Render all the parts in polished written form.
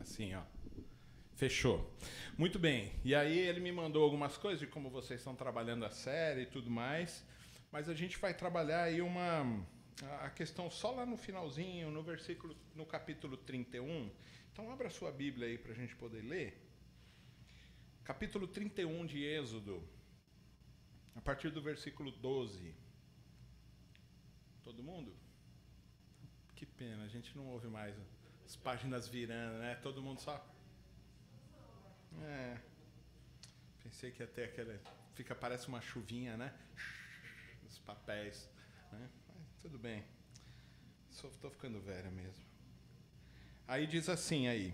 Assim, ó. Fechou. Muito bem. E aí ele me mandou algumas coisas de como vocês estão trabalhando a série e tudo mais. Mas a gente vai trabalhar aí a questão só lá no finalzinho, no capítulo 31. Então abra a sua Bíblia aí para a gente poder ler. Capítulo 31 de Êxodo, a partir do versículo 12. Todo mundo? Que pena, a gente não ouve mais as páginas virando, né? Todo mundo só... pensei que até aquela... parece uma chuvinha, né? Os papéis, né? Mas tudo bem. Só estou ficando velha mesmo. Aí diz assim aí,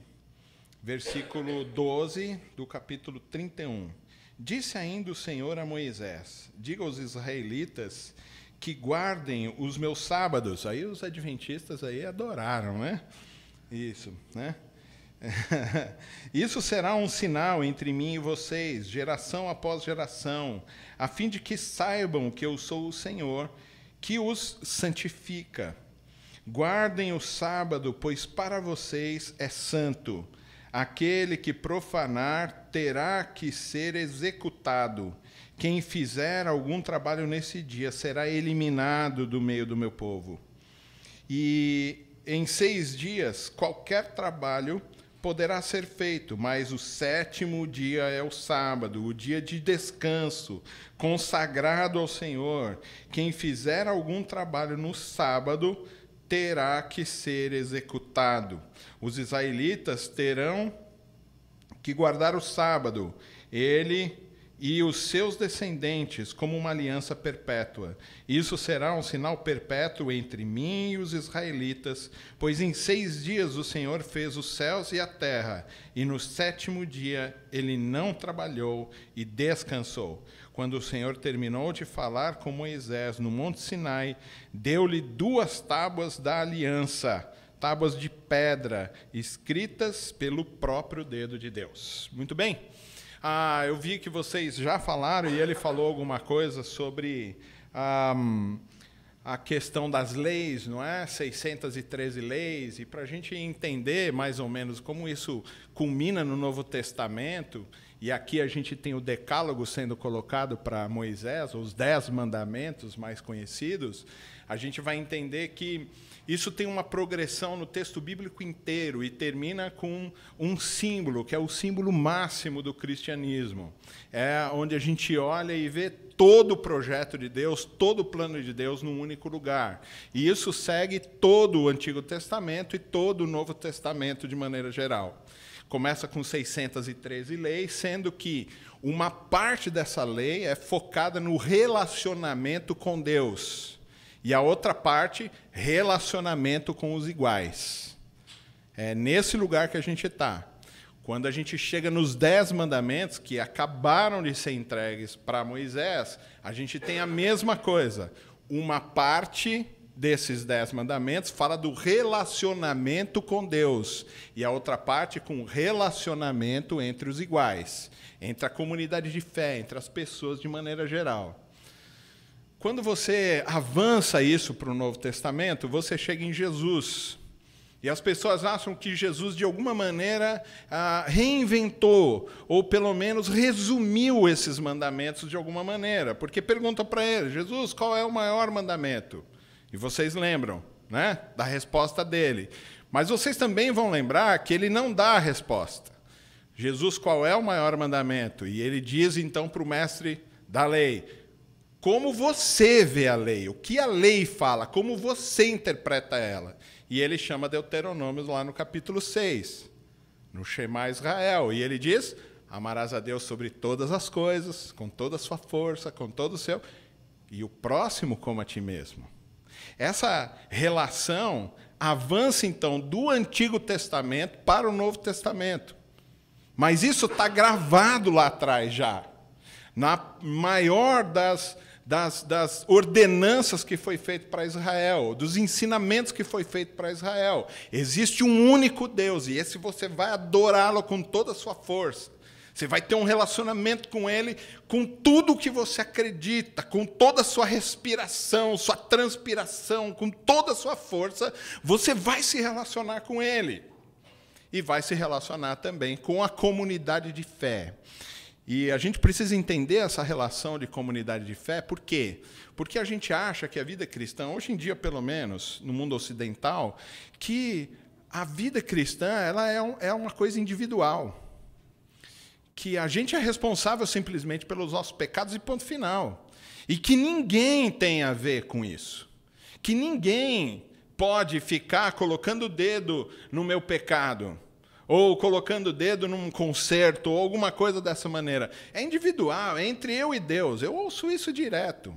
versículo 12 do capítulo 31. Disse ainda o Senhor a Moisés, diga aos israelitas que guardem os meus sábados. Aí os adventistas aí adoraram, né? Isso, né? Isso será um sinal entre mim e vocês, geração após geração, a fim de que saibam que eu sou o Senhor, que os santifica. Guardem o sábado, pois para vocês é santo. Aquele que profanar terá que ser executado. Quem fizer algum trabalho nesse dia será eliminado do meio do meu povo. E em 6 dias, qualquer trabalho poderá ser feito, mas o 7º dia é o sábado, o dia de descanso, consagrado ao Senhor. Quem fizer algum trabalho no sábado terá que ser executado. Os israelitas terão que guardar o sábado, ele e os seus descendentes, como uma aliança perpétua. Isso será um sinal perpétuo entre mim e os israelitas, pois em 6 dias o Senhor fez os céus e a terra, e no 7º dia ele não trabalhou e descansou. Quando o Senhor terminou de falar com Moisés no Monte Sinai, deu-lhe 2 tábuas da aliança, tábuas de pedra, escritas pelo próprio dedo de Deus. Muito bem. Eu vi que vocês já falaram, e ele falou alguma coisa sobre a questão das leis, não é? 613 leis, e para a gente entender mais ou menos como isso culmina no Novo Testamento, e aqui a gente tem o Decálogo sendo colocado para Moisés, os 10 mandamentos mais conhecidos, a gente vai entender que isso tem uma progressão no texto bíblico inteiro e termina com um símbolo, que é o símbolo máximo do cristianismo. É onde a gente olha e vê todo o projeto de Deus, todo o plano de Deus num único lugar. E isso segue todo o Antigo Testamento e todo o Novo Testamento de maneira geral. Começa com 613 leis, sendo que uma parte dessa lei é focada no relacionamento com Deus. E a outra parte, relacionamento com os iguais. É nesse lugar que a gente está. Quando a gente chega nos 10 mandamentos, que acabaram de ser entregues para Moisés, a gente tem a mesma coisa. Uma parte desses 10 mandamentos fala do relacionamento com Deus. E a outra parte com o relacionamento entre os iguais. Entre a comunidade de fé, entre as pessoas de maneira geral. Quando você avança isso para o Novo Testamento, você chega em Jesus. E as pessoas acham que Jesus, de alguma maneira, reinventou, ou pelo menos resumiu esses mandamentos de alguma maneira. Porque perguntam para ele, Jesus, qual é o maior mandamento? E vocês lembram, né, da resposta dele. Mas vocês também vão lembrar que ele não dá a resposta. Jesus, qual é o maior mandamento? E ele diz, então, para o mestre da lei, como você vê a lei, o que a lei fala, como você interpreta ela. E ele chama Deuteronômio lá no capítulo 6, no Shema Israel. E ele diz, amarás a Deus sobre todas as coisas, com toda a sua força, com todo o seu... E o próximo como a ti mesmo. Essa relação avança, então, do Antigo Testamento para o Novo Testamento. Mas isso está gravado lá atrás já. Na maior das ordenanças que foi feito para Israel, dos ensinamentos que foi feito para Israel. Existe um único Deus, e esse você vai adorá-lo com toda a sua força. Você vai ter um relacionamento com ele, com tudo o que você acredita, com toda a sua respiração, sua transpiração, com toda a sua força, você vai se relacionar com ele. e vai se relacionar também com a comunidade de fé. E a gente precisa entender essa relação de comunidade de fé, por quê? Porque a gente acha que a vida cristã, hoje em dia pelo menos, no mundo ocidental, que a vida cristã ela é uma coisa individual. Que a gente é responsável simplesmente pelos nossos pecados e ponto final. E que ninguém tem a ver com isso. Que ninguém pode ficar colocando o dedo no meu pecado, ou colocando o dedo num concerto, ou alguma coisa dessa maneira. É individual, é entre eu e Deus. Eu ouço isso direto.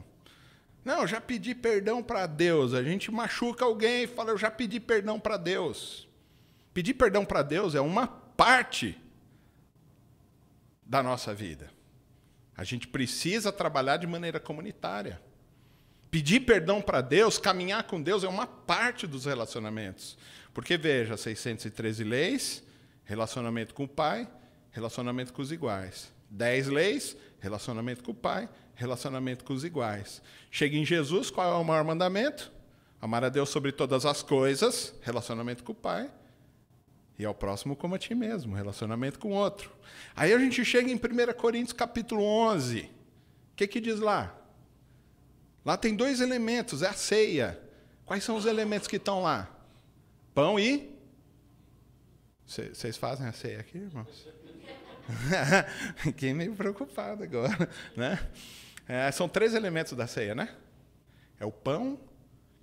Não, eu já pedi perdão para Deus. A gente machuca alguém e fala, eu já pedi perdão para Deus. Pedir perdão para Deus é uma parte da nossa vida. A gente precisa trabalhar de maneira comunitária. Pedir perdão para Deus, caminhar com Deus é uma parte dos relacionamentos. Porque, veja, 613 leis, relacionamento com o Pai, relacionamento com os iguais. 10 leis, relacionamento com o Pai, relacionamento com os iguais. Chega em Jesus, qual é o maior mandamento? Amar a Deus sobre todas as coisas, relacionamento com o Pai. E ao próximo como a ti mesmo, relacionamento com o outro. Aí a gente chega em 1 Coríntios capítulo 11. O que diz lá? Lá tem 2 elementos, é a ceia. Quais são os elementos que estão lá? Pão e... Vocês fazem a ceia aqui, irmãos? Fiquei meio preocupado agora, né? São 3 elementos da ceia, né? É o pão,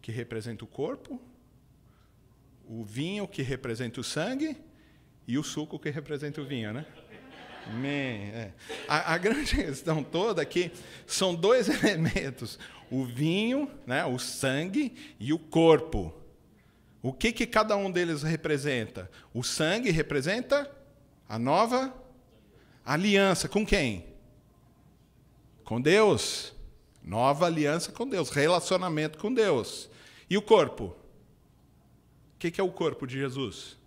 que representa o corpo, o vinho, que representa o sangue, e o suco, que representa o vinho, né? A grande questão toda é que são 2 elementos, o vinho, né, o sangue e o corpo. O que cada um deles representa? O sangue representa a nova aliança. Com quem? Com Deus. Nova aliança com Deus, relacionamento com Deus. E o corpo? O que é o corpo de Jesus?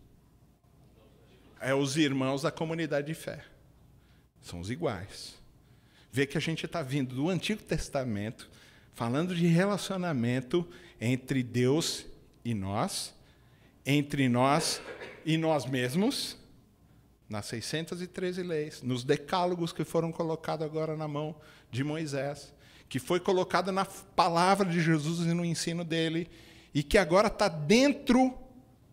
É os irmãos da comunidade de fé. São os iguais. Vê que a gente está vindo do Antigo Testamento, falando de relacionamento entre Deus e nós, entre nós e nós mesmos, nas 613 leis, nos decálogos que foram colocados agora na mão de Moisés, que foi colocado na palavra de Jesus e no ensino dele, e que agora está dentro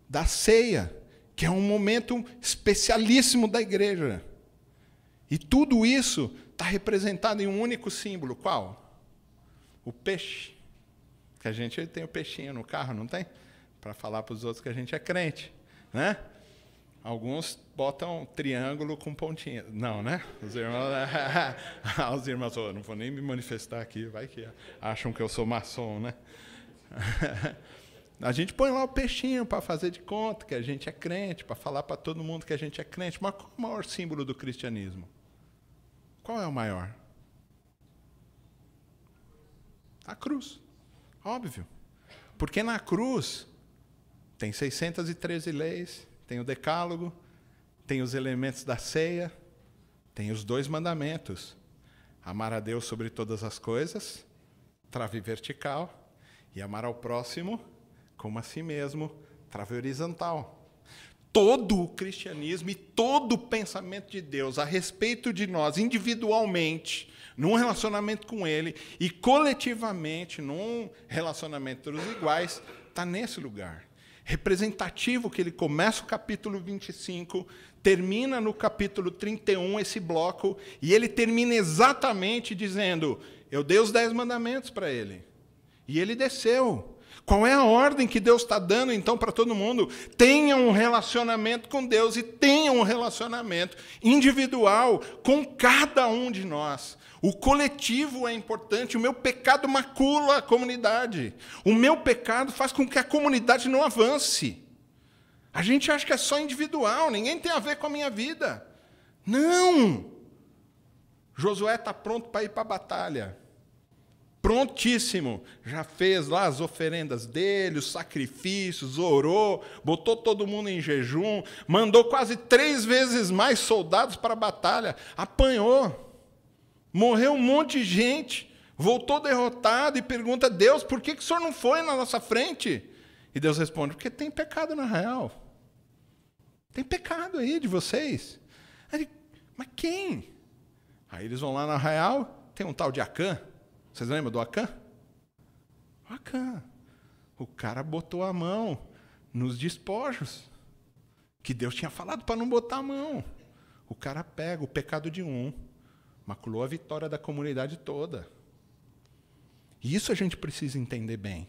da ceia, que é um momento especialíssimo da igreja. E tudo isso está representado em um único símbolo. Qual? O peixe. Que a gente tem o peixinho no carro, não tem? Para falar para os outros que a gente é crente, né? Alguns botam triângulo com pontinha. Não, né? Os irmãos, não vou nem me manifestar aqui, vai que acham que eu sou maçom, né? A gente põe lá o peixinho para fazer de conta que a gente é crente, para falar para todo mundo que a gente é crente. Mas qual é o maior símbolo do cristianismo? Qual é o maior? A cruz. Óbvio. Porque na cruz tem 613 leis, tem o decálogo, tem os elementos da ceia, tem os 2 mandamentos. Amar a Deus sobre todas as coisas, trave vertical, e amar ao próximo como a si mesmo, trave horizontal. Todo o cristianismo e todo o pensamento de Deus a respeito de nós, individualmente, num relacionamento com Ele, e coletivamente, num relacionamento dos iguais, está nesse lugar. Representativo que ele começa o capítulo 25, termina no capítulo 31, esse bloco, e ele termina exatamente dizendo, eu dei os 10 mandamentos para ele, e ele desceu. Qual é a ordem que Deus está dando, então, para todo mundo? Tenha um relacionamento com Deus e tenha um relacionamento individual com cada um de nós. O coletivo é importante, o meu pecado macula a comunidade. O meu pecado faz com que a comunidade não avance. A gente acha que é só individual, ninguém tem a ver com a minha vida. Não! Josué está pronto para ir para a batalha. Prontíssimo, já fez lá as oferendas dele, os sacrifícios, orou, botou todo mundo em jejum, mandou quase 3 vezes mais soldados para a batalha, apanhou, morreu um monte de gente, voltou derrotado e pergunta, Deus, por que o senhor não foi na nossa frente? E Deus responde, porque tem pecado na real. Tem pecado aí de vocês. Aí ele, mas quem? Aí eles vão lá no Arraial, tem um tal de Acã. Vocês lembram do Acã? O Acã. O cara botou a mão nos despojos, que Deus tinha falado para não botar a mão. O cara pega o pecado de um, maculou a vitória da comunidade toda. E isso a gente precisa entender bem.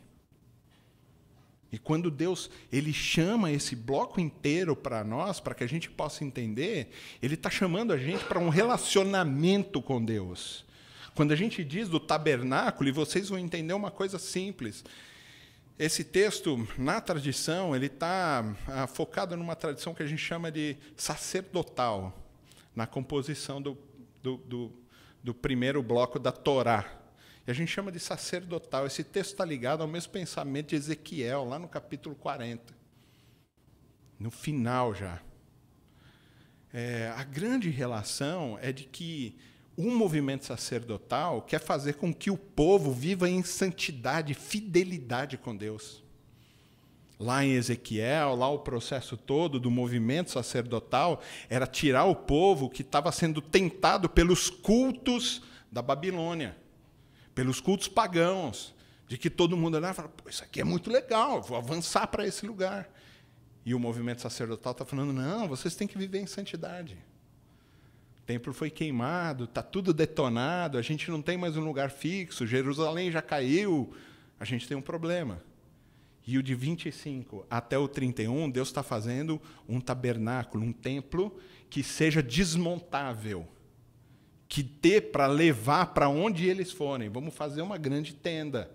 E quando Deus ele chama esse bloco inteiro para nós, para que a gente possa entender, Ele está chamando a gente para um relacionamento com Deus. Quando a gente diz do tabernáculo, e vocês vão entender uma coisa simples, esse texto, na tradição, ele está focado numa tradição que a gente chama de sacerdotal, na composição do primeiro bloco da Torá. E a gente chama de sacerdotal. Esse texto está ligado ao mesmo pensamento de Ezequiel, lá no capítulo 40. No final já. A grande relação é de que o movimento sacerdotal quer fazer com que o povo viva em santidade, fidelidade com Deus. Lá em Ezequiel, lá o processo todo do movimento sacerdotal era tirar o povo que estava sendo tentado pelos cultos da Babilônia, pelos cultos pagãos, de que todo mundo olhava e falava, pô, isso aqui é muito legal, vou avançar para esse lugar. E o movimento sacerdotal está falando, não, vocês têm que viver em santidade. O templo foi queimado, está tudo detonado, a gente não tem mais um lugar fixo, Jerusalém já caiu, a gente tem um problema. E o de 25 até o 31, Deus está fazendo um tabernáculo, um templo que seja desmontável, que dê para levar para onde eles forem. Vamos fazer uma grande tenda.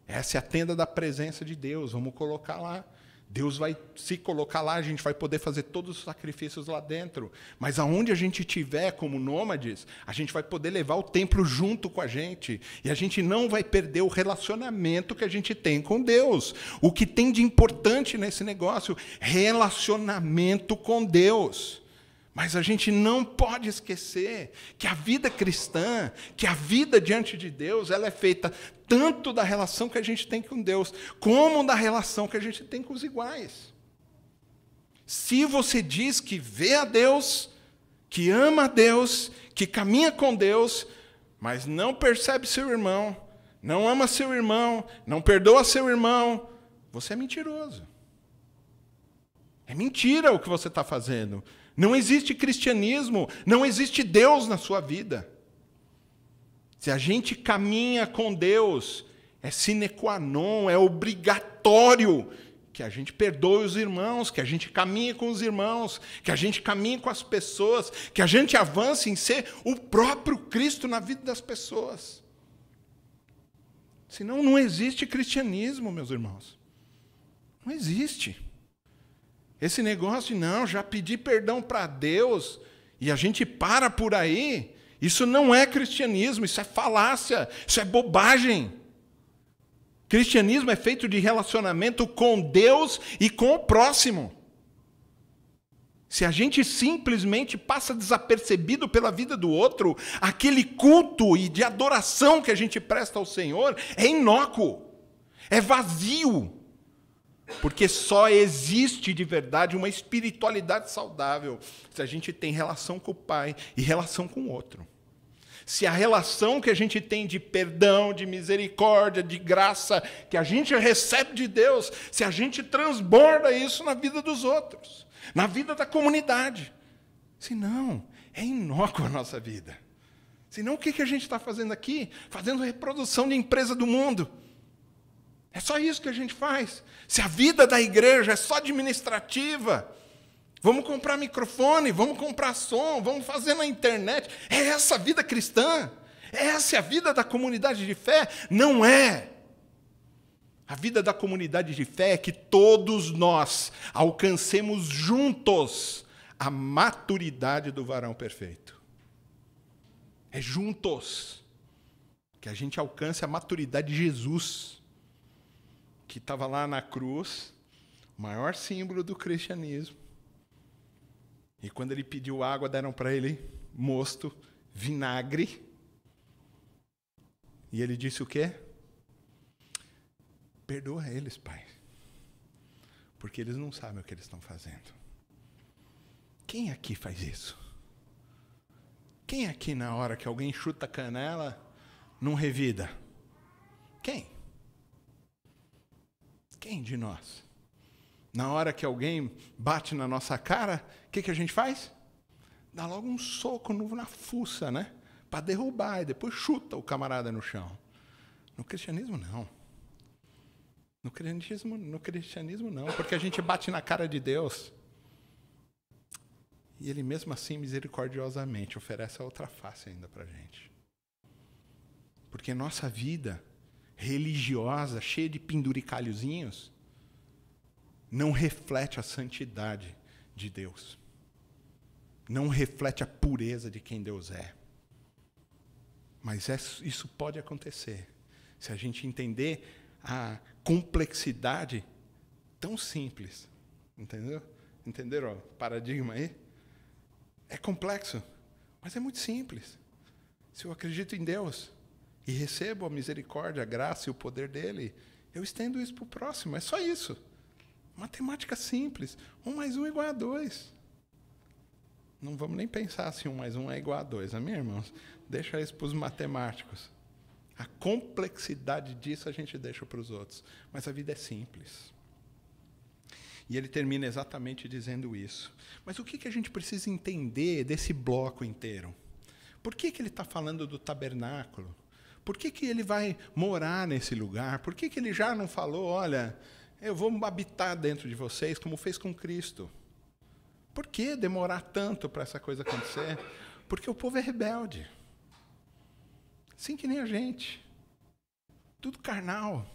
Essa é a tenda da presença de Deus, vamos colocar lá. Deus vai se colocar lá, a gente vai poder fazer todos os sacrifícios lá dentro. Mas aonde a gente estiver como nômades, a gente vai poder levar o templo junto com a gente. E a gente não vai perder o relacionamento que a gente tem com Deus. O que tem de importante nesse negócio? Relacionamento com Deus. Mas a gente não pode esquecer que a vida cristã, que a vida diante de Deus, ela é feita tanto da relação que a gente tem com Deus, como da relação que a gente tem com os iguais. Se você diz que vê a Deus, que ama a Deus, que caminha com Deus, mas não percebe seu irmão, não ama seu irmão, não perdoa seu irmão, você é mentiroso. É mentira o que você está fazendo. Não existe cristianismo, não existe Deus na sua vida. Se a gente caminha com Deus, é sine qua non, é obrigatório que a gente perdoe os irmãos, que a gente caminhe com os irmãos, que a gente caminhe com as pessoas, que a gente avance em ser o próprio Cristo na vida das pessoas. Senão não existe cristianismo, meus irmãos. Não existe. Esse negócio de, não, já pedi perdão para Deus e a gente para por aí, isso não é cristianismo, isso é falácia, isso é bobagem. Cristianismo é feito de relacionamento com Deus e com o próximo. Se a gente simplesmente passa desapercebido pela vida do outro, aquele culto e de adoração que a gente presta ao Senhor é inócuo, é vazio. Porque só existe de verdade uma espiritualidade saudável se a gente tem relação com o Pai e relação com o outro. Se a relação que a gente tem de perdão, de misericórdia, de graça, que a gente recebe de Deus, se a gente transborda isso na vida dos outros, na vida da comunidade. Senão, é inócua a nossa vida. Senão, o que a gente está fazendo aqui? Fazendo reprodução de empresa do mundo. É só isso que a gente faz. Se a vida da igreja é só administrativa, vamos comprar microfone, vamos comprar som, vamos fazer na internet. É essa a vida cristã? Essa é a vida da comunidade de fé? Não é. A vida da comunidade de fé é que todos nós alcancemos juntos a maturidade do varão perfeito. É juntos que a gente alcance a maturidade de Jesus, que estava lá na cruz, o maior símbolo do cristianismo. E quando ele pediu água, deram para ele mosto, vinagre. E ele disse o quê? Perdoa eles, Pai, porque eles não sabem o que eles estão fazendo. Quem aqui faz isso? Quem aqui, na hora que alguém chuta a canela, não revida? Quem? Quem de nós? Na hora que alguém bate na nossa cara, o que a gente faz? Dá logo um soco na fuça, né? Para derrubar, e depois chuta o camarada no chão. No cristianismo, não. No cristianismo, não. Porque a gente bate na cara de Deus. E Ele, mesmo assim, misericordiosamente, oferece a outra face ainda para a gente. Porque nossa vida religiosa, cheia de penduricalhozinhos, não reflete a santidade de Deus. Não reflete a pureza de quem Deus é. Mas isso pode acontecer se a gente entender a complexidade tão simples. Entendeu? Entenderam o paradigma aí? É complexo, mas é muito simples. Se eu acredito em Deus e recebo a misericórdia, a graça e o poder dele, eu estendo isso para o próximo. É só isso. Matemática simples. 1 mais 1 é igual a 2. Não vamos nem pensar se 1 mais 1 é igual a 2, amém, irmãos? Deixa isso para os matemáticos. A complexidade disso a gente deixa para os outros. Mas a vida é simples. E ele termina exatamente dizendo isso. Mas o que a gente precisa entender desse bloco inteiro? Por que ele está falando do tabernáculo? Por que ele vai morar nesse lugar? Por que ele já não falou, olha, eu vou habitar dentro de vocês, como fez com Cristo? Por que demorar tanto para essa coisa acontecer? Porque o povo é rebelde. Assim que nem a gente. Tudo carnal.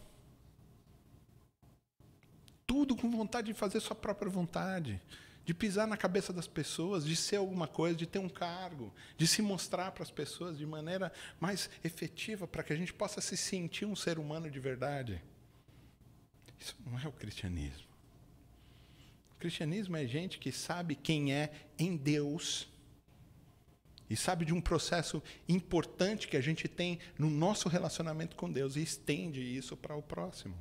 Tudo com vontade de fazer sua própria vontade. De pisar na cabeça das pessoas, de ser alguma coisa, de ter um cargo, de se mostrar para as pessoas de maneira mais efetiva, para que a gente possa se sentir um ser humano de verdade. Isso não é o cristianismo. O cristianismo é gente que sabe quem é em Deus e sabe de um processo importante que a gente tem no nosso relacionamento com Deus e estende isso para o próximo.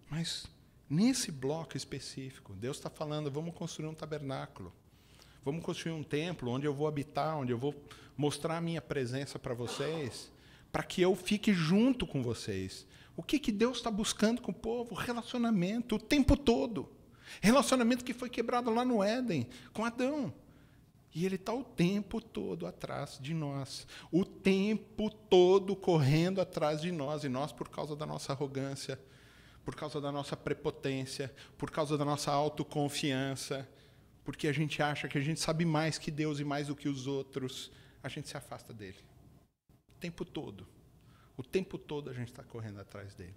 Mas nesse bloco específico, Deus está falando, vamos construir um tabernáculo. Vamos construir um templo onde eu vou habitar, onde eu vou mostrar a minha presença para vocês, para que eu fique junto com vocês. O que Deus está buscando com o povo? Relacionamento o tempo todo. Relacionamento que foi quebrado lá no Éden, com Adão. E ele está o tempo todo atrás de nós. O tempo todo correndo atrás de nós. E nós, por causa da nossa arrogância, por causa da nossa prepotência, por causa da nossa autoconfiança, porque a gente acha que a gente sabe mais que Deus e mais do que os outros, a gente se afasta dele. O tempo todo. O tempo todo a gente está correndo atrás dele.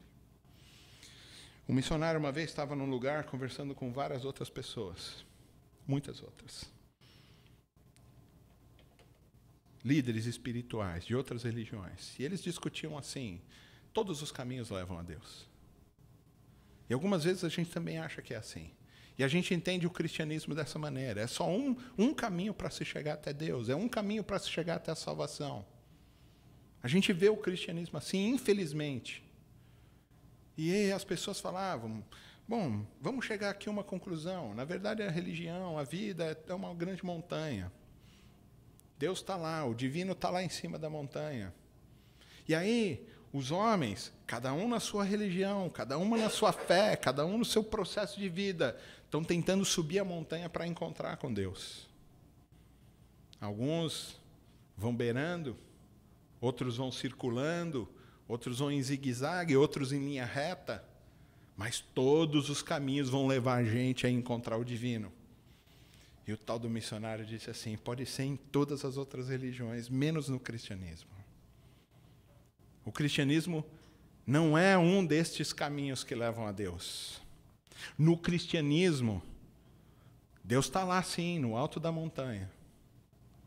Um missionário uma vez estava num lugar conversando com várias outras pessoas. Muitas outras. Líderes espirituais de outras religiões. E eles discutiam assim, todos os caminhos levam a Deus. E algumas vezes a gente também acha que é assim. E a gente entende o cristianismo dessa maneira. É só um caminho para se chegar até Deus. É um caminho para se chegar até a salvação. A gente vê o cristianismo assim, infelizmente. E aí as pessoas falavam, bom, vamos chegar aqui a uma conclusão. Na verdade, a religião, a vida é uma grande montanha. Deus está lá, o divino está lá em cima da montanha. E aí, os homens, cada um na sua religião, cada uma na sua fé, cada um no seu processo de vida, estão tentando subir a montanha para encontrar com Deus. Alguns vão beirando, outros vão circulando, outros vão em zigue-zague, outros em linha reta, mas todos os caminhos vão levar a gente a encontrar o divino. E o tal do missionário disse assim, pode ser em todas as outras religiões, menos no cristianismo. O cristianismo não é um destes caminhos que levam a Deus. No cristianismo, Deus está lá sim, no alto da montanha,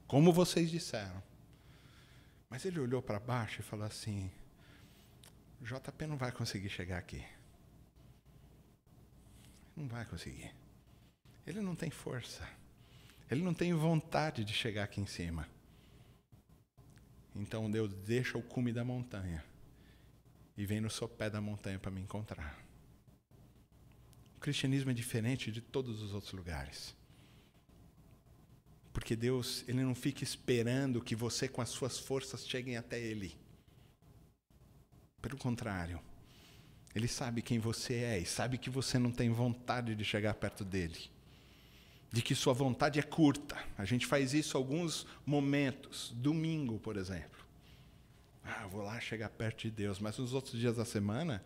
como vocês disseram. Mas ele olhou para baixo e falou assim, JP não vai conseguir chegar aqui. Não vai conseguir. Ele não tem força. Ele não tem vontade de chegar aqui em cima. Então Deus deixa o cume da montanha e vem no sopé da montanha para me encontrar. O cristianismo é diferente de todos os outros lugares. Porque Deus, Ele não fica esperando que você com as suas forças cheguem até Ele. Pelo contrário, Ele sabe quem você é e sabe que você não tem vontade de chegar perto dEle. De que sua vontade é curta. A gente faz isso em alguns momentos. Domingo, por exemplo. Eu vou lá chegar perto de Deus. Mas nos outros dias da semana,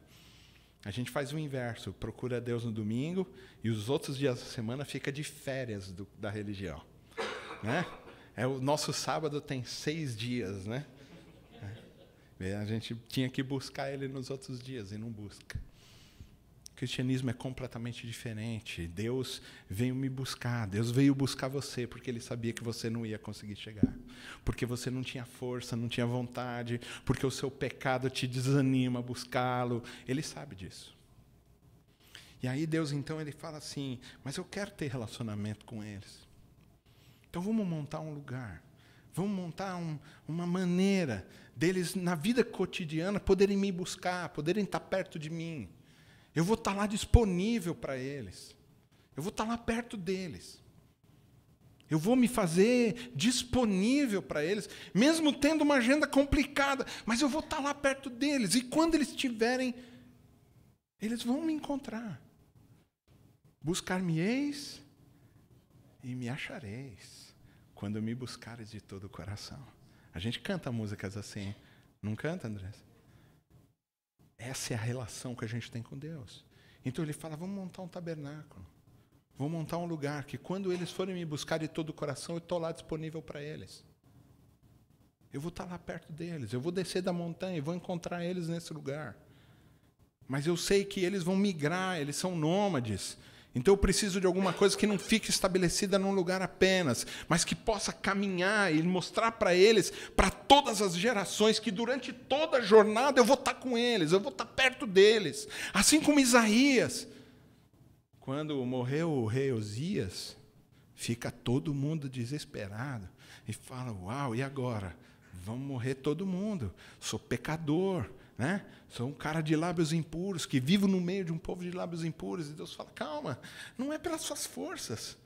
a gente faz o inverso. Procura Deus no domingo e os outros dias da semana fica de férias da religião. Né? O nosso sábado tem 6 dias, né? A gente tinha que buscar Ele nos outros dias e não busca. O cristianismo é completamente diferente. Deus veio me buscar. Deus veio buscar você porque Ele sabia que você não ia conseguir chegar. Porque você não tinha força, não tinha vontade, porque o seu pecado te desanima a buscá-lo. Ele sabe disso. E aí Deus, então, Ele fala assim, mas eu quero ter relacionamento com eles. Então vamos montar um lugar. Vamos montar uma maneira deles, na vida cotidiana, poderem me buscar, poderem estar perto de mim. Eu vou estar lá disponível para eles. Eu vou estar lá perto deles. Eu vou me fazer disponível para eles, mesmo tendo uma agenda complicada, mas eu vou estar lá perto deles. E quando eles estiverem, eles vão me encontrar. Buscar-me-eis e me achareis, quando me buscares de todo o coração. A gente canta músicas assim. Não canta, André? Essa é a relação que a gente tem com Deus. Então Ele fala, vamos montar um tabernáculo. Vamos montar um lugar que quando eles forem me buscar de todo o coração, eu estou lá disponível para eles. Eu vou estar lá perto deles. Eu vou descer da montanha e vou encontrar eles nesse lugar. Mas eu sei que eles vão migrar, eles são nômades. Então eu preciso de alguma coisa que não fique estabelecida num lugar apenas, mas que possa caminhar e mostrar para eles, para todas as gerações, que durante toda a jornada eu vou estar com eles, eu vou estar perto deles. Assim como Isaías. Quando morreu o rei Osias, fica todo mundo desesperado e fala, uau, e agora? Vamos morrer todo mundo. Sou pecador. Né? Sou um cara de lábios impuros, que vivo no meio de um povo de lábios impuros. E Deus fala, calma, não é pelas suas forças.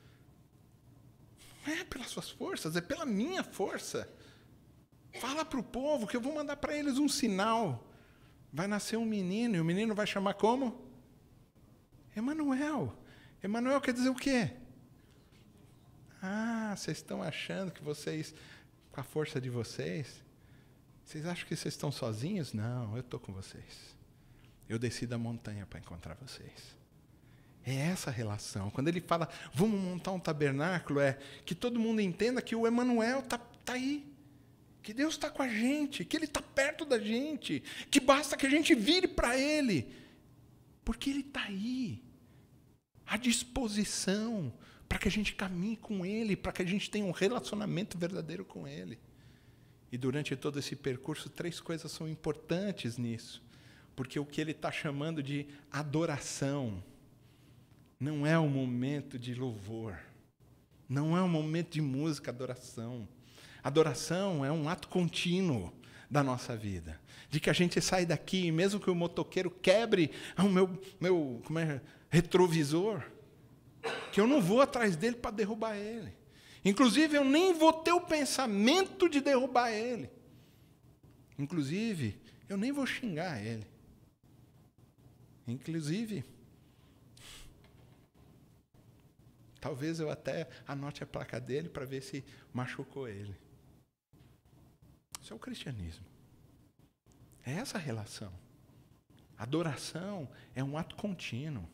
Não é pelas suas forças, é pela minha força. Fala para o povo que eu vou mandar para eles um sinal. Vai nascer um menino, e o menino vai chamar como? Emanuel. Emanuel quer dizer o quê? Vocês estão achando que vocês, com a força de vocês, vocês acham que vocês estão sozinhos? Não, eu estou com vocês. Eu desci da montanha para encontrar vocês. É essa relação. Quando Ele fala, vamos montar um tabernáculo, é que todo mundo entenda que o Emanuel está aí. Que Deus está com a gente, que Ele está perto da gente, que basta que a gente vire para Ele. Porque Ele está aí, à disposição, para que a gente caminhe com Ele, para que a gente tenha um relacionamento verdadeiro com Ele. E durante todo esse percurso, 3 coisas são importantes nisso. Porque o que Ele está chamando de adoração não é um momento de louvor. Não é um momento de música, adoração. Adoração é um ato contínuo da nossa vida. De que a gente sai daqui, mesmo que o motoqueiro quebre o meu retrovisor, que eu não vou atrás dele para derrubar ele. Inclusive, eu nem vou ter o pensamento de derrubar ele. Inclusive, eu nem vou xingar ele. Inclusive, talvez eu até anote a placa dele para ver se machucou ele. Isso é o cristianismo. É essa a relação. Adoração é um ato contínuo.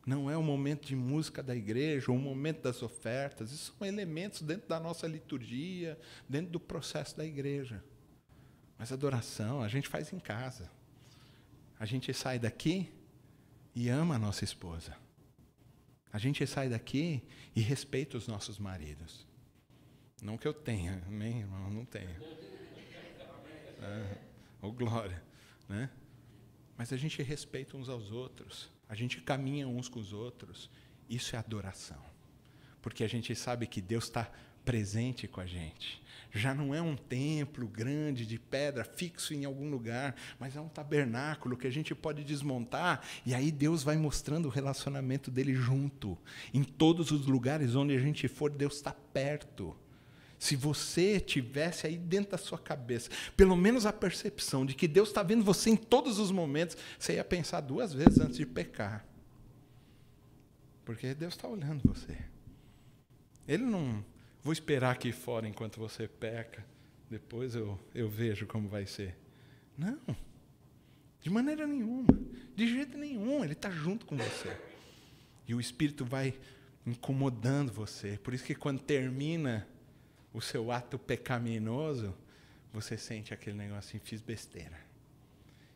Não é um momento de música da igreja, ou um momento das ofertas. Isso são elementos dentro da nossa liturgia, dentro do processo da igreja. Mas adoração a gente faz em casa. A gente sai daqui e ama a nossa esposa. A gente sai daqui e respeita os nossos maridos. Não que eu tenha, amém, irmão? Não tenho. Ô glória, né? Mas a gente respeita uns aos outros. A gente caminha uns com os outros. Isso é adoração. Porque a gente sabe que Deus está presente com a gente. Já não é um templo grande de pedra fixo em algum lugar, mas é um tabernáculo que a gente pode desmontar e aí Deus vai mostrando o relacionamento dele junto. Em todos os lugares onde a gente for, Deus está perto. Se você tivesse aí dentro da sua cabeça, pelo menos a percepção de que Deus está vendo você em todos os momentos, você ia pensar 2 vezes antes de pecar. Porque Deus está olhando você. Ele não... Vou esperar aqui fora enquanto você peca, depois eu vejo como vai ser. Não. De maneira nenhuma. De jeito nenhum. Ele está junto com você. E o Espírito vai incomodando você. Por isso que quando termina o seu ato pecaminoso, você sente aquele negócio assim, fiz besteira.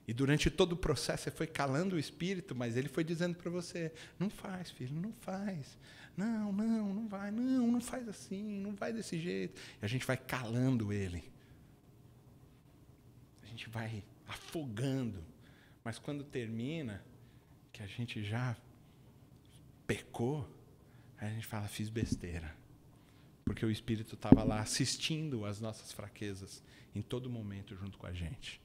E durante todo o processo você foi calando o Espírito, mas ele foi dizendo para você, não faz, filho, não faz. Não vai, não faz assim, não vai desse jeito. E a gente vai calando ele. A gente vai afogando. Mas quando termina, que a gente já pecou, aí a gente fala, fiz besteira. Porque o Espírito estava lá assistindo às nossas fraquezas em todo momento junto com a gente.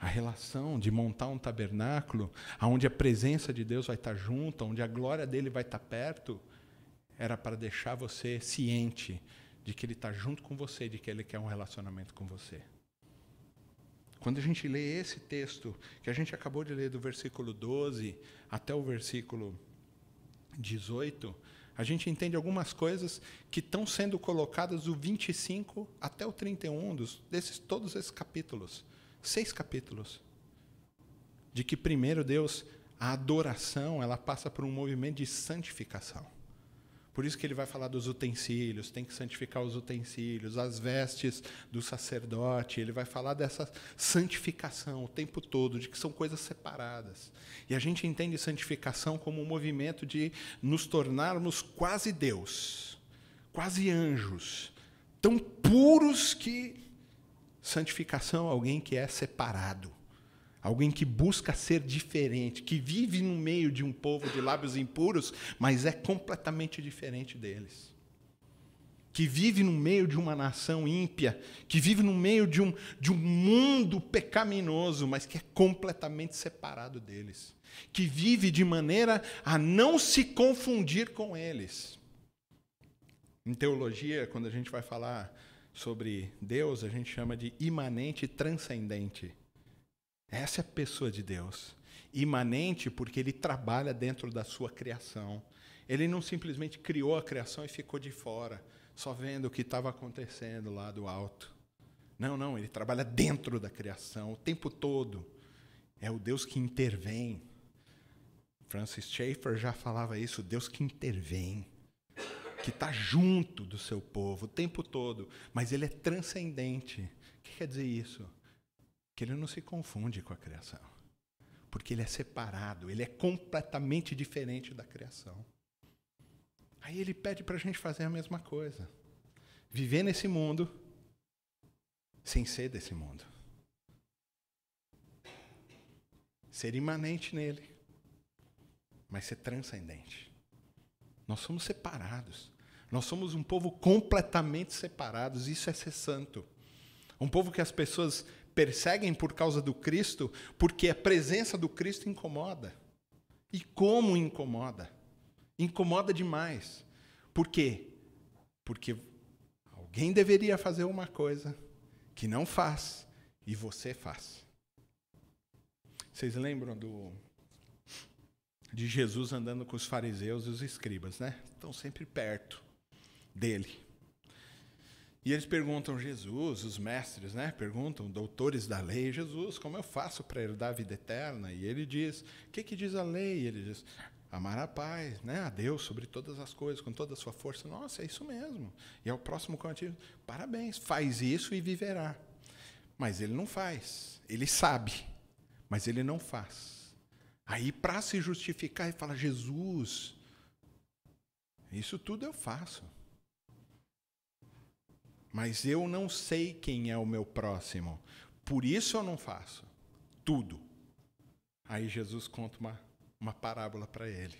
A relação de montar um tabernáculo, onde a presença de Deus vai estar junto, onde a glória dele vai estar perto, era para deixar você ciente de que ele está junto com você, de que ele quer um relacionamento com você. Quando a gente lê esse texto, que a gente acabou de ler do versículo 12 até o versículo 18, a gente entende algumas coisas que estão sendo colocadas do 25 até o 31, todos esses capítulos. 6 capítulos. De que primeiro Deus, a adoração, ela passa por um movimento de santificação. Por isso que ele vai falar dos utensílios, tem que santificar os utensílios, as vestes do sacerdote, ele vai falar dessa santificação o tempo todo, de que são coisas separadas. E a gente entende santificação como um movimento de nos tornarmos quase Deus, quase anjos, tão puros que... Santificação é alguém que é separado, alguém que busca ser diferente, que vive no meio de um povo de lábios impuros, mas é completamente diferente deles. Que vive no meio de uma nação ímpia, que vive no meio de um mundo pecaminoso, mas que é completamente separado deles. Que vive de maneira a não se confundir com eles. Em teologia, quando a gente vai falar sobre Deus, a gente chama de imanente e transcendente. Essa é a pessoa de Deus. Imanente porque ele trabalha dentro da sua criação. Ele não simplesmente criou a criação e ficou de fora, só vendo o que estava acontecendo lá do alto. Não, ele trabalha dentro da criação o tempo todo. É o Deus que intervém. Francis Schaeffer já falava isso, Deus que intervém, que está junto do seu povo o tempo todo, mas ele é transcendente. O que quer dizer isso? Que ele não se confunde com a criação, porque ele é separado, ele é completamente diferente da criação. Aí ele pede para a gente fazer a mesma coisa, viver nesse mundo sem ser desse mundo, ser imanente nele, mas ser transcendente. Nós somos separados. Nós somos um povo completamente separados. Isso é ser santo. Um povo que as pessoas perseguem por causa do Cristo, porque a presença do Cristo incomoda. E como incomoda? Incomoda demais. Por quê? Porque alguém deveria fazer uma coisa que não faz e você faz. Vocês lembram de Jesus andando com os fariseus e os escribas, né? Estão sempre perto dele. E eles perguntam, Jesus, os mestres, né? Perguntam, doutores da lei, Jesus, como eu faço para herdar a vida eterna? E ele diz, o que diz a lei? E ele diz, amar a paz, né? A Deus sobre todas as coisas, com toda a sua força. Nossa, é isso mesmo. E ao próximo contigo, parabéns, faz isso e viverá. Mas ele não faz. Ele sabe, mas ele não faz. Aí, para se justificar, ele fala, Jesus, isso tudo eu faço. Mas eu não sei quem é o meu próximo. Por isso eu não faço. Tudo. Aí Jesus conta uma parábola para ele.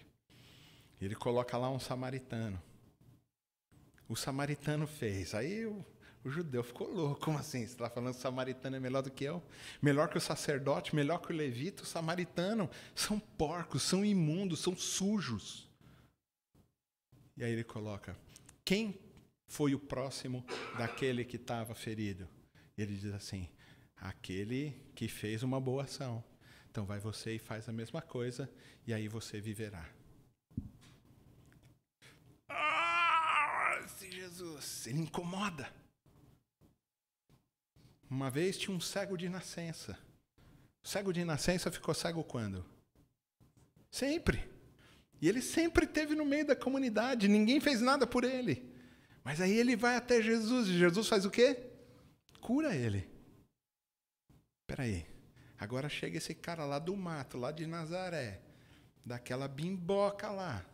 Ele coloca lá um samaritano. O samaritano fez. Aí o judeu ficou louco. Como assim? Você está falando que o samaritano é melhor do que eu? Melhor que o sacerdote? Melhor que o levita? O samaritano? São porcos, são imundos, são sujos. E aí ele coloca, quem foi o próximo daquele que estava ferido? E ele diz assim, aquele que fez uma boa ação. Então vai você e faz a mesma coisa, e aí você viverá. Esse Jesus, ele incomoda. Uma vez tinha um cego de nascença. O cego de nascença ficou cego quando? Sempre. E ele sempre esteve no meio da comunidade, ninguém fez nada por ele. Mas aí ele vai até Jesus, e Jesus faz o quê? Cura ele. Espera aí, agora chega esse cara lá do mato, lá de Nazaré, daquela bimboca lá,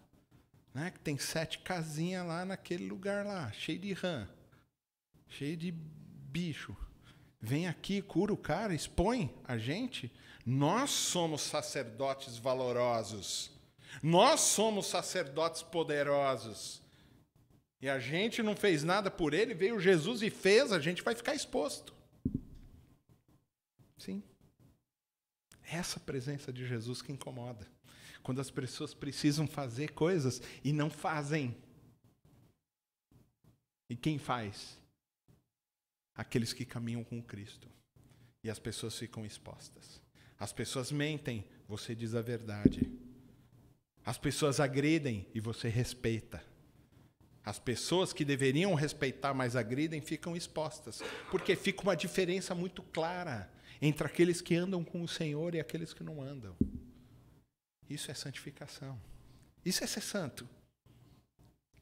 né, que tem 7 casinhas lá naquele lugar lá, cheio de rã, cheio de bicho. Vem aqui, cura o cara, expõe a gente. Nós somos sacerdotes valorosos. Nós somos sacerdotes poderosos. E a gente não fez nada por ele, veio Jesus e fez, a gente vai ficar exposto. Sim. Essa presença de Jesus que incomoda. Quando as pessoas precisam fazer coisas e não fazem. E quem faz? Aqueles que caminham com Cristo. E as pessoas ficam expostas. As pessoas mentem, você diz a verdade. As pessoas agridem e você respeita. As pessoas que deveriam respeitar, mas agridem, ficam expostas. Porque fica uma diferença muito clara entre aqueles que andam com o Senhor e aqueles que não andam. Isso é santificação. Isso é ser santo.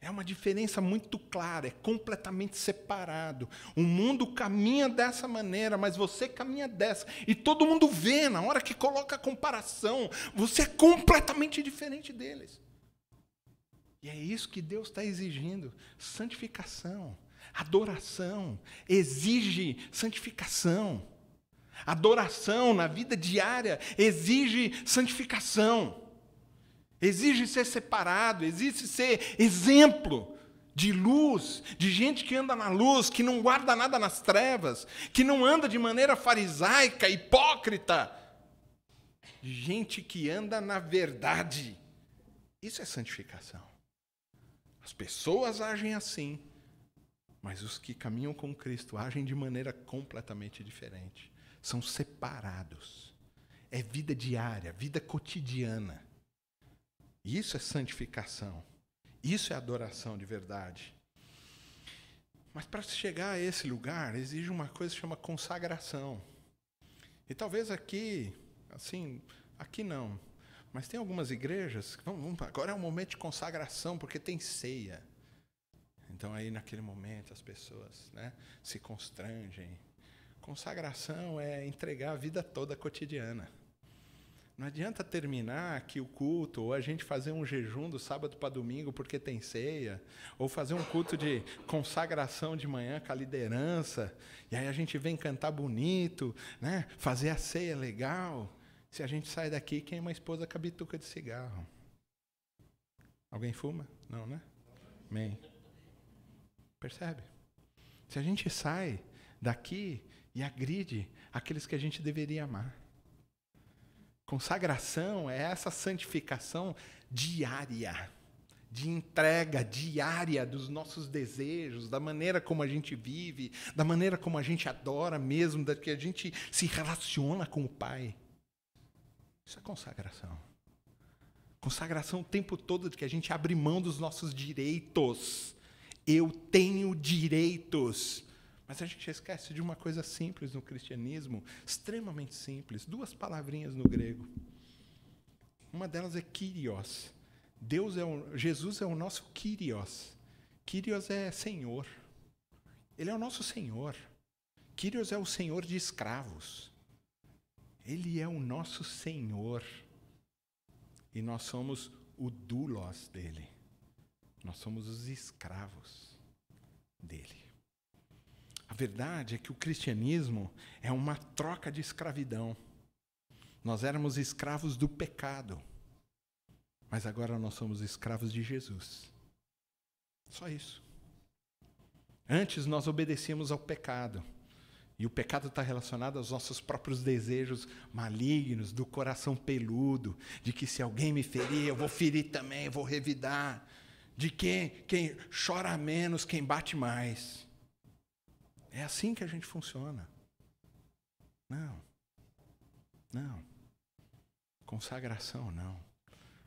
É uma diferença muito clara, é completamente separado. O mundo caminha dessa maneira, mas você caminha dessa. E todo mundo vê, na hora que coloca a comparação, você é completamente diferente deles. E é isso que Deus está exigindo. Santificação, adoração, exige santificação. Adoração na vida diária exige santificação. Exige ser separado, exige ser exemplo de luz, de gente que anda na luz, que não guarda nada nas trevas, que não anda de maneira farisaica, hipócrita. De gente que anda na verdade. Isso é santificação. As pessoas agem assim, mas os que caminham com Cristo agem de maneira completamente diferente. São separados. É vida diária, vida cotidiana. Isso é santificação. Isso é adoração de verdade. Mas para chegar a esse lugar, exige uma coisa que chama consagração. E talvez aqui, assim, aqui não. Mas tem algumas igrejas, agora é um momento de consagração, porque tem ceia. Então aí naquele momento as pessoas, né, se constrangem. Consagração é entregar a vida toda cotidiana. Não adianta terminar aqui o culto, ou a gente fazer um jejum do sábado para domingo porque tem ceia, ou fazer um culto de consagração de manhã com a liderança, e aí a gente vem cantar bonito, né? Fazer a ceia legal, se a gente sai daqui e queima a esposa com a bituca de cigarro. Alguém fuma? Não, né? Amém. Percebe? Se a gente sai daqui e agride aqueles que a gente deveria amar. Consagração é essa santificação diária, de entrega diária dos nossos desejos, da maneira como a gente vive, da maneira como a gente adora mesmo, da que a gente se relaciona com o Pai. Isso é consagração. Consagração o tempo todo de que a gente abre mão dos nossos direitos. Eu tenho direitos. Mas a gente esquece de uma coisa simples no cristianismo, extremamente simples, 2 palavrinhas no grego. Uma delas é Kyrios. Jesus é o nosso Kyrios. Kyrios é Senhor. Ele é o nosso Senhor. Kyrios é o Senhor de escravos. Ele é o nosso Senhor. E nós somos o doulos dele. Nós somos os escravos dele. A verdade é que o cristianismo é uma troca de escravidão. Nós éramos escravos do pecado, mas agora nós somos escravos de Jesus. Só isso. Antes nós obedecíamos ao pecado. E o pecado está relacionado aos nossos próprios desejos malignos, do coração peludo, de que se alguém me ferir, eu vou ferir também, eu vou revidar. De quem chora menos, quem bate mais. É assim que a gente funciona. Não. Consagração, não.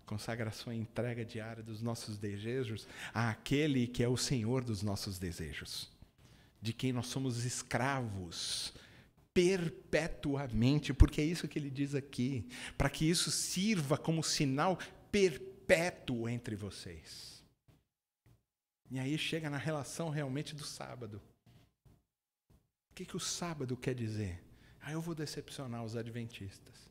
Consagração é entrega diária dos nossos desejos àquele que é o Senhor dos nossos desejos, de quem nós somos escravos perpetuamente, porque é isso que ele diz aqui, para que isso sirva como sinal perpétuo entre vocês. E aí chega na relação realmente do sábado. O que o sábado quer dizer? Eu vou decepcionar os adventistas.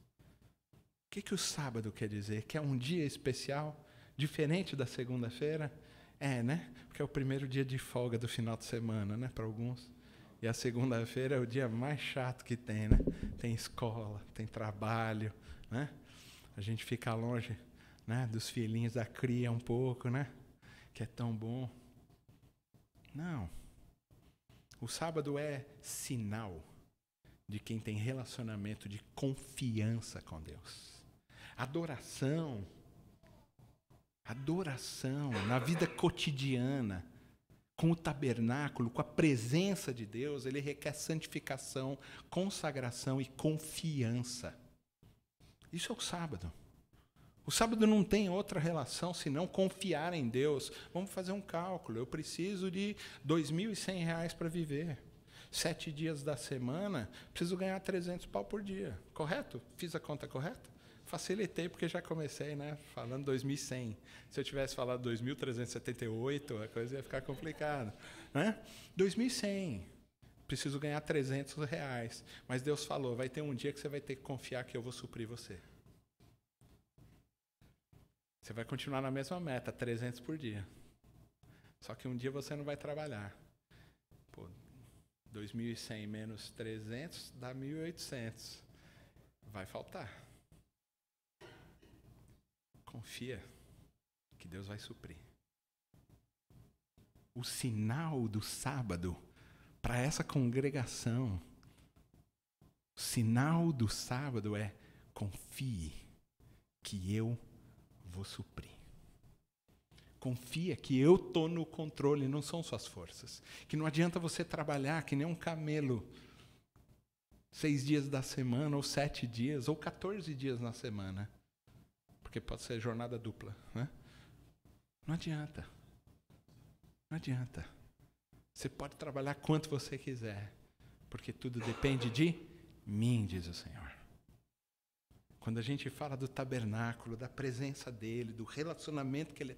O que o sábado quer dizer? Que é um dia especial, diferente da segunda-feira? Né? Porque é o primeiro dia de folga do final de semana, né? Para alguns. E a segunda-feira é o dia mais chato que tem, né? Tem escola, tem trabalho, né? A gente fica longe, né, dos filhinhos da cria um pouco, né? Que é tão bom. Não. O sábado é sinal de quem tem relacionamento de confiança com Deus. Adoração na vida cotidiana, com o tabernáculo, com a presença de Deus, ele requer santificação, consagração e confiança. Isso é o sábado. O sábado não tem outra relação senão confiar em Deus. Vamos fazer um cálculo. Eu preciso de R$ 2.100 para viver. 7 dias da semana, preciso ganhar 300 pau por dia. Correto? Fiz a conta correta? Facilitei porque já comecei, né, falando 2.100. Se eu tivesse falado 2.378, a coisa ia ficar complicada, né? 2.100. Preciso ganhar R$300. Mas Deus falou, vai ter um dia que você vai ter que confiar que eu vou suprir você. Você vai continuar na mesma meta, 300 por dia. Só que um dia você não vai trabalhar. 2.100 menos 300 dá 1.800. Vai faltar. Confia que Deus vai suprir. O sinal do sábado para essa congregação, o sinal do sábado é: confie que eu vou suprir. Confia que eu estou no controle, não são suas forças. Que não adianta você trabalhar que nem um camelo 6 dias da semana, ou 7 dias, ou 14 dias na semana. Porque pode ser jornada dupla, né? Não adianta. Não adianta. Você pode trabalhar quanto você quiser, porque tudo depende de mim, diz o Senhor. Quando a gente fala do tabernáculo, da presença dele, do relacionamento que ele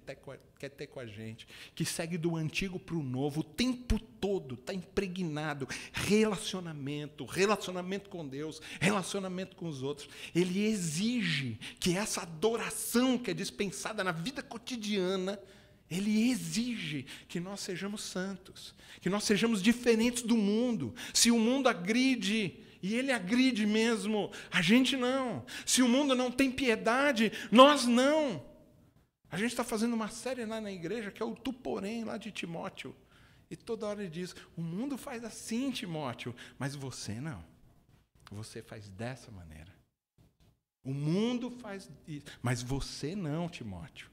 quer ter com a gente, que segue do antigo para o novo, o tempo todo está impregnado. Relacionamento com Deus, relacionamento com os outros. Ele exige que essa adoração que é dispensada na vida cotidiana, ele exige que nós sejamos santos, que nós sejamos diferentes do mundo. Se o mundo agride, e ele agride mesmo, a gente não. Se o mundo não tem piedade, nós não. A gente está fazendo uma série lá na igreja que é o Tu Porém, lá de Timóteo. E toda hora ele diz, o mundo faz assim, Timóteo, mas você não. Você faz dessa maneira. O mundo faz isso, mas você não, Timóteo.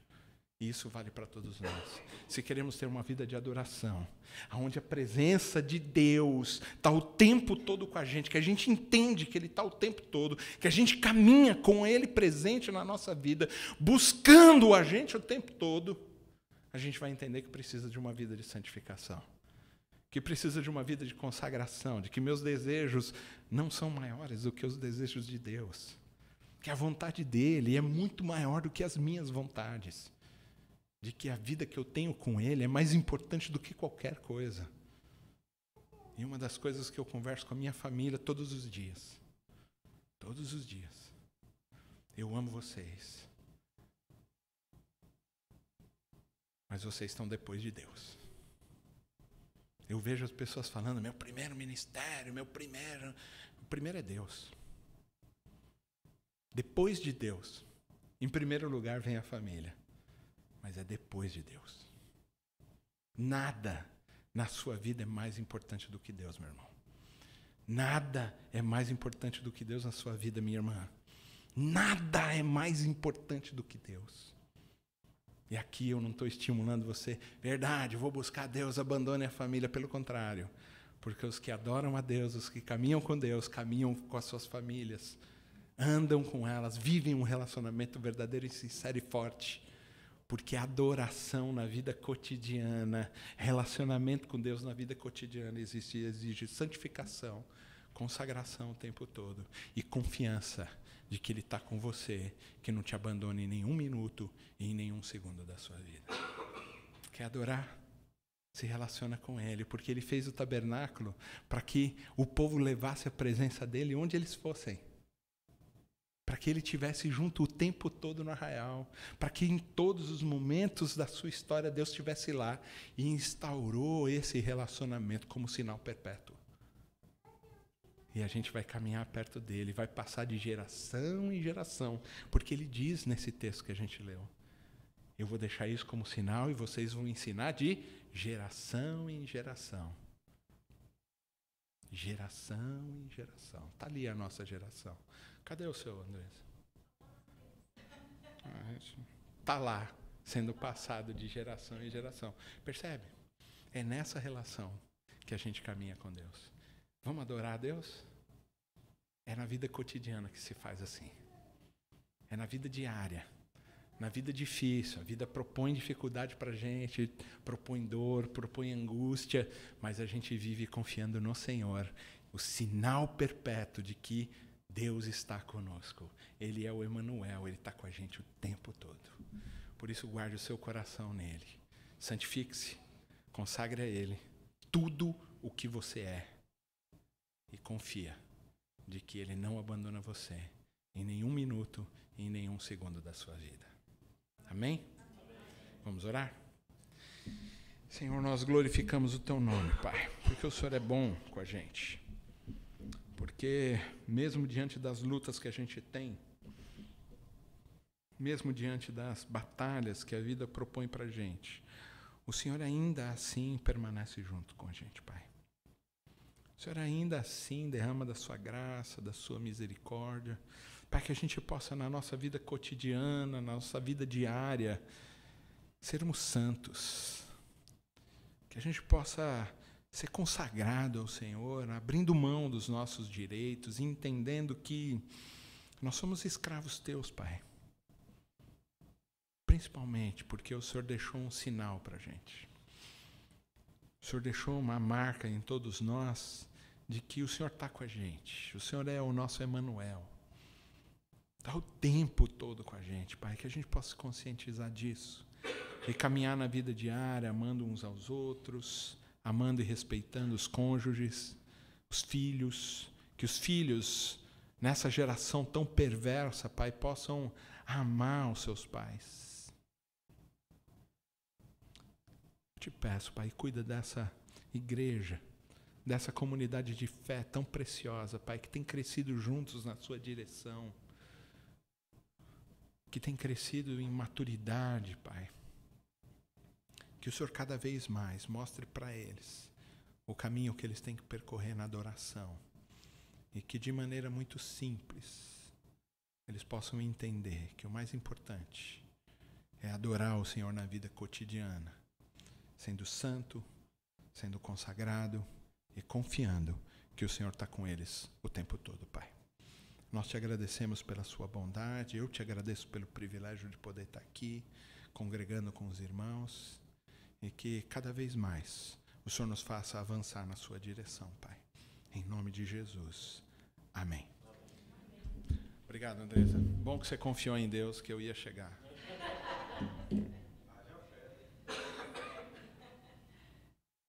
E isso vale para todos nós. Se queremos ter uma vida de adoração, onde a presença de Deus está o tempo todo com a gente, que a gente entende que Ele está o tempo todo, que a gente caminha com Ele presente na nossa vida, buscando a gente o tempo todo, a gente vai entender que precisa de uma vida de santificação, que precisa de uma vida de consagração, de que meus desejos não são maiores do que os desejos de Deus, que a vontade dEle é muito maior do que as minhas vontades, de que a vida que eu tenho com Ele é mais importante do que qualquer coisa. E uma das coisas que eu converso com a minha família todos os dias, eu amo vocês, mas vocês estão depois de Deus. Eu vejo as pessoas falando, meu primeiro ministério, o primeiro é Deus. Depois de Deus, Em primeiro lugar vem a família, mas é depois de Deus. Nada na sua vida é mais importante do que Deus, meu irmão. Nada é mais importante do que Deus na sua vida, minha irmã. Nada é mais importante do que Deus. E aqui eu não estou estimulando você, verdade, vou buscar Deus, abandone a família. Pelo contrário, porque os que adoram a Deus, os que caminham com Deus, caminham com as suas famílias, andam com elas, vivem um relacionamento verdadeiro e sincero e forte. Porque adoração na vida cotidiana, relacionamento com Deus na vida cotidiana exige santificação, consagração o tempo todo e confiança de que Ele está com você, que não te abandona em nenhum minuto e em nenhum segundo da sua vida. Quer adorar? Se relaciona com Ele, porque Ele fez o tabernáculo para que o povo levasse a presença dEle onde eles fossem. Para que Ele estivesse junto o tempo todo no arraial, para que em todos os momentos da sua história Deus estivesse lá e instaurou esse relacionamento como sinal perpétuo. E a gente vai caminhar perto dele, vai passar de geração em geração, porque ele diz nesse texto que a gente leu, eu vou deixar isso como sinal e vocês vão ensinar de geração em geração. Geração em geração. Está ali a nossa geração. Cadê o seu, Andrés? Está lá, sendo passado de geração em geração. Percebe? É nessa relação que a gente caminha com Deus. Vamos adorar a Deus? É na vida cotidiana que se faz assim. É na vida diária. Na vida difícil. A vida propõe dificuldade para a gente, propõe dor, propõe angústia, mas a gente vive confiando no Senhor. O sinal perpétuo de que Deus está conosco. Ele é o Emanuel, Ele está com a gente o tempo todo. Por isso guarde o seu coração nele. Santifique-se, consagre a Ele tudo o que você é. E confia de que Ele não abandona você em nenhum minuto e em nenhum segundo da sua vida. Amém? Vamos orar? Senhor, nós glorificamos o Teu nome, Pai, porque o Senhor é bom com a gente. Porque mesmo diante das lutas que a gente tem, mesmo diante das batalhas que a vida propõe para a gente, o Senhor ainda assim permanece junto com a gente, Pai. O Senhor ainda assim derrama da sua graça, da sua misericórdia, para que a gente possa, na nossa vida cotidiana, na nossa vida diária, sermos santos. Que a gente possa ser consagrado ao Senhor, abrindo mão dos nossos direitos, entendendo que nós somos escravos teus, Pai. Principalmente porque o Senhor deixou um sinal para a gente. O Senhor deixou uma marca em todos nós de que o Senhor está com a gente. O Senhor é o nosso Emanuel. Está o tempo todo com a gente, Pai. Que a gente possa se conscientizar disso. E caminhar na vida diária, amando uns aos outros, amando e respeitando os cônjuges, os filhos. Que os filhos, nessa geração tão perversa, Pai, possam amar os seus pais. Te peço, Pai, cuida dessa igreja, dessa comunidade de fé tão preciosa, Pai, que tem crescido juntos na sua direção, que tem crescido em maturidade, Pai. Que o Senhor cada vez mais mostre para eles o caminho que eles têm que percorrer na adoração e que de maneira muito simples eles possam entender que o mais importante é adorar o Senhor na vida cotidiana, sendo santo, sendo consagrado e confiando que o Senhor está com eles o tempo todo, Pai. Nós te agradecemos pela sua bondade, eu te agradeço pelo privilégio de poder estar aqui, congregando com os irmãos, e que cada vez mais o Senhor nos faça avançar na sua direção, Pai. Em nome de Jesus. Amém. Obrigado, Andresa. Bom que você confiou em Deus que eu ia chegar.